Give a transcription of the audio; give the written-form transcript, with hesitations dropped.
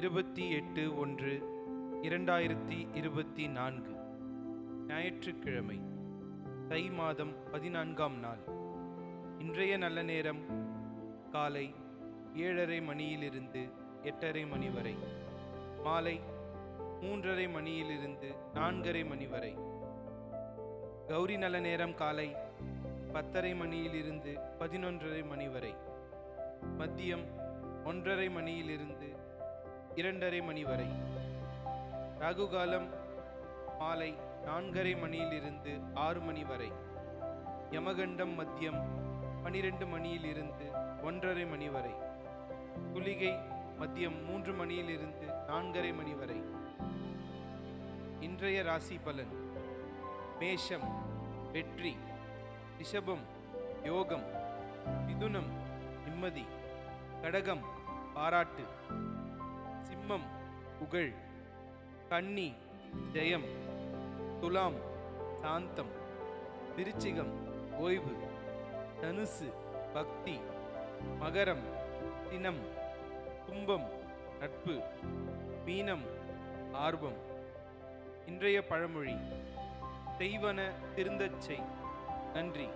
28/1/2024 ஞாயிற்றுக்கிழமை, தை மாதம் 14ஆம் நாள். இன்றைய நல்ல நேரம் காலை 7:30 மணியிலிருந்து 8:30 மணி வரை, மாலை 3:30 மணியிலிருந்து 4:30 மணி வரை. கௌரி நல்ல நேரம் காலை 10:30 மணியிலிருந்து 11:30 மணி வரை, மதியம் 1:30 மணியிலிருந்து 2:30 மணி வரை. ராகுகாலம் மாலை 4:30 மணியிலிருந்து 6 மணி வரை. யமகண்டம் மதியம் 12 மணியிலிருந்து 1:30 மணி வரை. குளிகை மதியம் 3 மணியிலிருந்து 4:30 மணி வரை. இன்றைய ராசி பலன்: மேஷம் வெற்றி, ரிஷபம் யோகம், மிதுனம் நிம்மதி, கடகம் பாராட்டு, சிம்மம் புகழ், கன்னி ஜெயம், துலாம் சாந்தம், விருச்சிகம் ஓய்வு, தனுசு பக்தி, மகரம் தினம், கும்பம் நட்பு, மீனம் ஆர்வம். இன்றைய பழமொழி: செய்வன திருந்தச் செய். நன்றி.